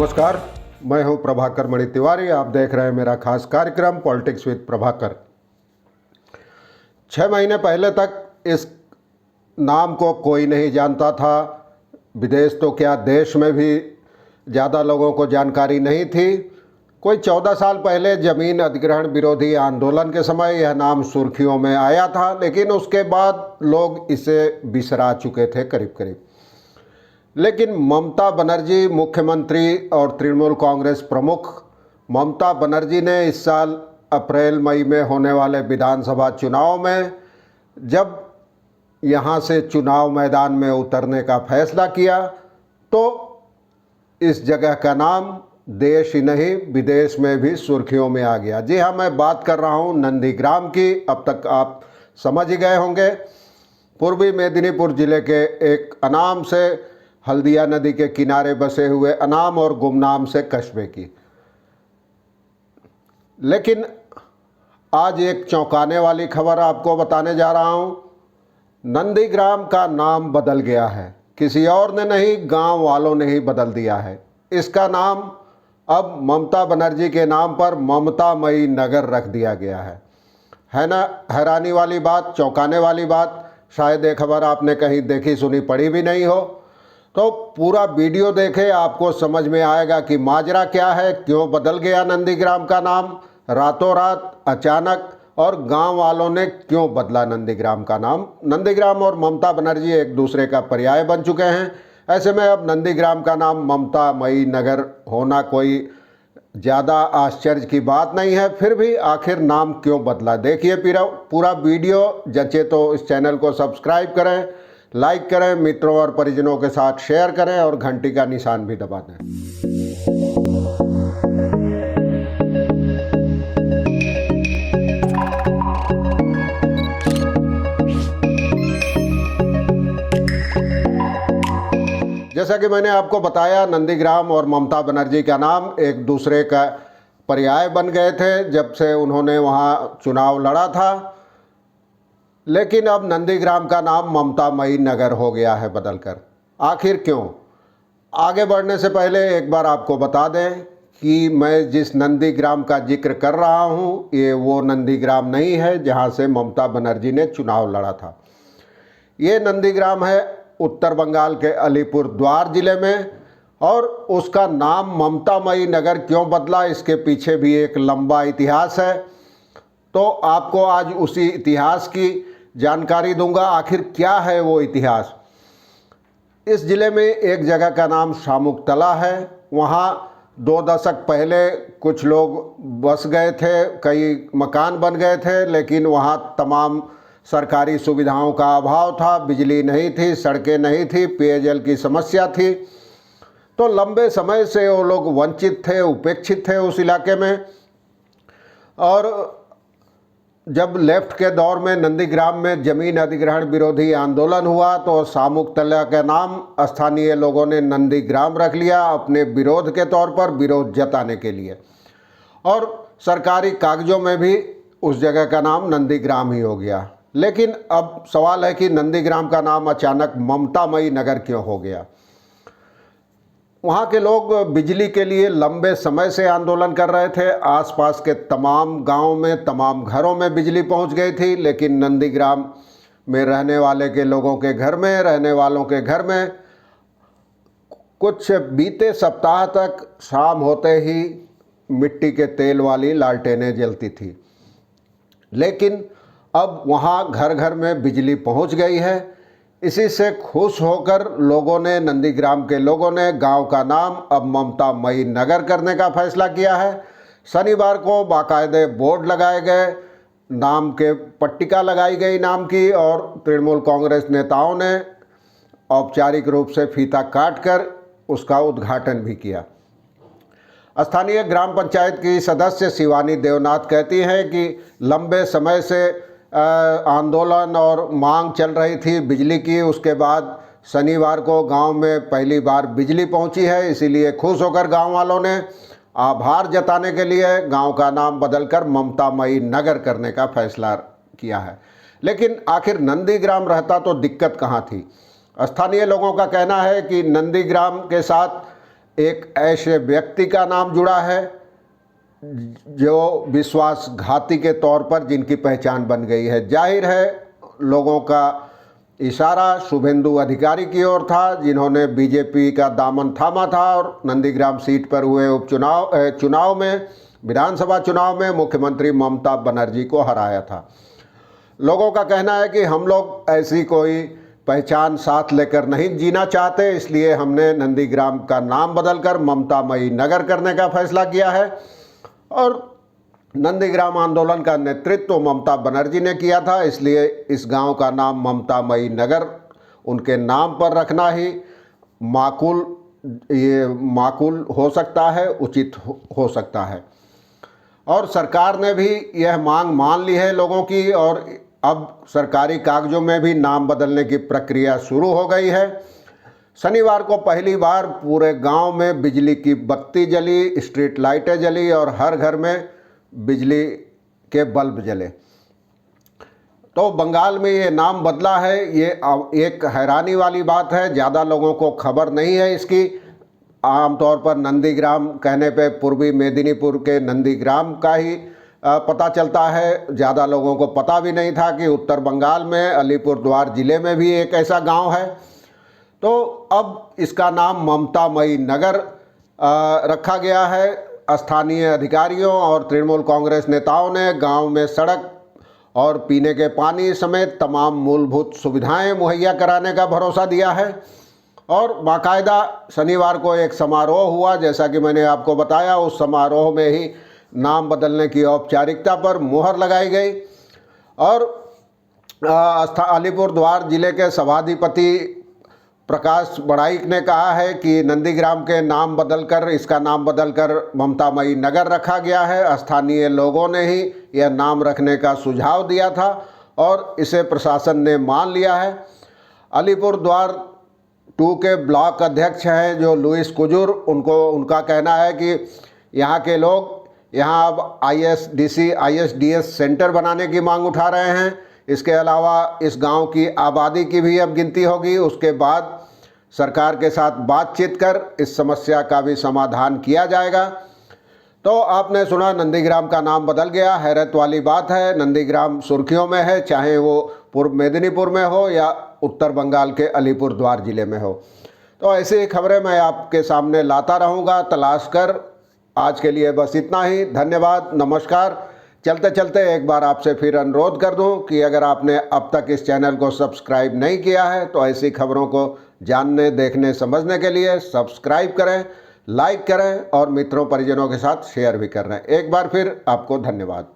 नमस्कार, मैं हूं प्रभाकर मणि तिवारी। आप देख रहे हैं मेरा खास कार्यक्रम पॉलिटिक्स विद प्रभाकर। 6 महीने पहले तक इस नाम को कोई नहीं जानता था। विदेश तो क्या, देश में भी ज़्यादा लोगों को जानकारी नहीं थी। कोई 14 साल पहले ज़मीन अधिग्रहण विरोधी आंदोलन के समय यह नाम सुर्खियों में आया था, लेकिन उसके बाद लोग इसे बिसरा चुके थे करीब करीब। लेकिन ममता बनर्जी मुख्यमंत्री और तृणमूल कांग्रेस प्रमुख ममता बनर्जी ने इस साल अप्रैल मई में होने वाले विधानसभा चुनाव में जब यहाँ से चुनाव मैदान में उतरने का फैसला किया तो इस जगह का नाम देश ही नहीं विदेश में भी सुर्खियों में आ गया। जी हाँ, मैं बात कर रहा हूँ नंदीग्राम की। अब तक आप समझ ही गए होंगे, पूर्वी मेदिनीपुर जिले के एक अनाम से हल्दिया नदी के किनारे बसे हुए अनाम और गुमनाम से कस्बे की। लेकिन आज एक चौंकाने वाली खबर आपको बताने जा रहा हूं। नंदीग्राम का नाम बदल गया है। किसी और ने नहीं, गांव वालों ने ही बदल दिया है। इसका नाम अब ममता बनर्जी के नाम पर ममतामयी नगर रख दिया गया है ना हैरानी वाली बात, चौंकाने वाली बात। शायद ये खबर आपने कहीं देखी सुनी पढ़ी भी नहीं हो, तो पूरा वीडियो देखें, आपको समझ में आएगा कि माजरा क्या है, क्यों बदल गया नंदीग्राम का नाम रातों रात अचानक, और गांव वालों ने क्यों बदला नंदीग्राम का नाम। नंदीग्राम और ममता बनर्जी एक दूसरे का पर्याय बन चुके हैं। ऐसे में अब नंदीग्राम का नाम ममतामयी नगर होना कोई ज़्यादा आश्चर्य की बात नहीं है। फिर भी आखिर नाम क्यों बदला, देखिए पूरा वीडियो। जचे तो इस चैनल को सब्सक्राइब करें, लाइक करें, मित्रों और परिजनों के साथ शेयर करें और घंटी का निशान भी दबा दें। जैसा कि मैंने आपको बताया, नंदीग्राम और ममता बनर्जी का नाम एक दूसरे का पर्याय बन गए थे जब से उन्होंने वहां चुनाव लड़ा था। लेकिन अब नंदीग्राम का नाम ममतामयी नगर हो गया है बदलकर। आखिर क्यों? आगे बढ़ने से पहले एक बार आपको बता दें कि मैं जिस नंदीग्राम का जिक्र कर रहा हूं, ये वो नंदीग्राम नहीं है जहां से ममता बनर्जी ने चुनाव लड़ा था। ये नंदीग्राम है उत्तर बंगाल के अलीपुर द्वार जिले में, और उसका नाम ममतामयी नगर क्यों बदला, इसके पीछे भी एक लंबा इतिहास है। तो आपको आज उसी इतिहास की जानकारी दूंगा। आखिर क्या है वो इतिहास। इस जिले में एक जगह का नाम शामुकतला है। वहाँ 2 दशक पहले कुछ लोग बस गए थे, कई मकान बन गए थे, लेकिन वहाँ तमाम सरकारी सुविधाओं का अभाव था। बिजली नहीं थी, सड़कें नहीं थी, पेयजल की समस्या थी। तो लंबे समय से वो लोग वंचित थे, उपेक्षित थे उस इलाके में। और जब लेफ्ट के दौर में नंदीग्राम में जमीन अधिग्रहण विरोधी आंदोलन हुआ तो शामुकतला का नाम स्थानीय लोगों ने नंदीग्राम रख लिया अपने विरोध के तौर पर, विरोध जताने के लिए। और सरकारी कागजों में भी उस जगह का नाम नंदीग्राम ही हो गया। लेकिन अब सवाल है कि नंदीग्राम का नाम अचानक ममतामयी नगर क्यों हो गया। वहाँ के लोग बिजली के लिए लंबे समय से आंदोलन कर रहे थे। आसपास के तमाम गांव में, तमाम घरों में बिजली पहुंच गई थी, लेकिन नंदीग्राम में रहने वाले के लोगों के घर में, रहने वालों के घर में कुछ बीते सप्ताह तक शाम होते ही मिट्टी के तेल वाली लालटेनें जलती थी। लेकिन अब वहाँ घर घर में बिजली पहुँच गई है। इसी से खुश होकर लोगों ने, नंदीग्राम के लोगों ने गांव का नाम अब ममतामयी नगर करने का फैसला किया है। शनिवार को बाकायदे बोर्ड लगाए गए, नाम के पट्टिका लगाई गई नाम की, और तृणमूल कांग्रेस नेताओं ने औपचारिक रूप से फीता काटकर उसका उद्घाटन भी किया। स्थानीय ग्राम पंचायत की सदस्य शिवानी देवनाथ कहती हैं कि लंबे समय से आंदोलन और मांग चल रही थी बिजली की। उसके बाद शनिवार को गांव में पहली बार बिजली पहुंची है, इसीलिए खुश होकर गांव वालों ने आभार जताने के लिए गांव का नाम बदलकर ममतामयी नगर करने का फैसला किया है। लेकिन आखिर नंदीग्राम रहता तो दिक्कत कहाँ थी। स्थानीय लोगों का कहना है कि नंदीग्राम के साथ एक ऐसे व्यक्ति का नाम जुड़ा है जो विश्वासघाती के तौर पर जिनकी पहचान बन गई है। जाहिर है लोगों का इशारा शुभेंदु अधिकारी की ओर था, जिन्होंने बीजेपी का दामन थामा था और नंदीग्राम सीट पर हुए चुनाव में, विधानसभा चुनाव में मुख्यमंत्री ममता बनर्जी को हराया था। लोगों का कहना है कि हम लोग ऐसी कोई पहचान साथ लेकर नहीं जीना चाहते, इसलिए हमने नंदीग्राम का नाम बदलकर ममतामयी नगर करने का फैसला किया है। और नंदीग्राम आंदोलन का नेतृत्व ममता बनर्जी ने किया था, इसलिए इस गांव का नाम ममतामयी नगर उनके नाम पर रखना ही माकूल हो सकता है, उचित हो सकता है। और सरकार ने भी यह मांग मान ली है लोगों की, और अब सरकारी कागजों में भी नाम बदलने की प्रक्रिया शुरू हो गई है। शनिवार को पहली बार पूरे गांव में बिजली की बत्ती जली, स्ट्रीट लाइटें जली और हर घर में बिजली के बल्ब जले। तो बंगाल में ये नाम बदला है, ये एक हैरानी वाली बात है। ज़्यादा लोगों को खबर नहीं है इसकी। आमतौर पर नंदीग्राम कहने पे पूर्वी मेदिनीपुर के नंदीग्राम का ही पता चलता है। ज़्यादा लोगों को पता भी नहीं था कि उत्तर बंगाल में अलीपुरद्वार ज़िले में भी एक ऐसा गांव है। तो अब इसका नाम ममतामयी नगर रखा गया है। स्थानीय अधिकारियों और तृणमूल कांग्रेस नेताओं ने गांव में सड़क और पीने के पानी समेत तमाम मूलभूत सुविधाएं मुहैया कराने का भरोसा दिया है। और बाकायदा शनिवार को एक समारोह हुआ, जैसा कि मैंने आपको बताया। उस समारोह में ही नाम बदलने की औपचारिकता पर मुहर लगाई गई। और अलीपुरद्वार जिले के सभाधिपति प्रकाश बड़ाइक ने कहा है कि नंदीग्राम के नाम बदलकर, इसका नाम बदलकर ममतामयी नगर रखा गया है। स्थानीय लोगों ने ही यह नाम रखने का सुझाव दिया था और इसे प्रशासन ने मान लिया है। अलीपुरद्वार 2 के ब्लॉक अध्यक्ष हैं जो लुइस कुजूर, उनका कहना है कि यहाँ के लोग यहाँ अब ISDS सेंटर बनाने की मांग उठा रहे हैं। इसके अलावा इस गांव की आबादी की भी अब गिनती होगी। उसके बाद सरकार के साथ बातचीत कर इस समस्या का भी समाधान किया जाएगा। तो आपने सुना, नंदीग्राम का नाम बदल गया। हैरत वाली बात है। नंदीग्राम सुर्खियों में है, चाहे वो पूर्व मेदिनीपुर में हो या उत्तर बंगाल के अलीपुरद्वार ज़िले में हो। तो ऐसी ही खबरें मैं आपके सामने लाता रहूँगा तलाश कर। आज के लिए बस इतना ही। धन्यवाद, नमस्कार। चलते चलते एक बार आपसे फिर अनुरोध कर दूं कि अगर आपने अब तक इस चैनल को सब्सक्राइब नहीं किया है तो ऐसी खबरों को जानने, देखने, समझने के लिए सब्सक्राइब करें, लाइक करें और मित्रों परिजनों के साथ शेयर भी कर रहे हैं। एक बार फिर आपको धन्यवाद।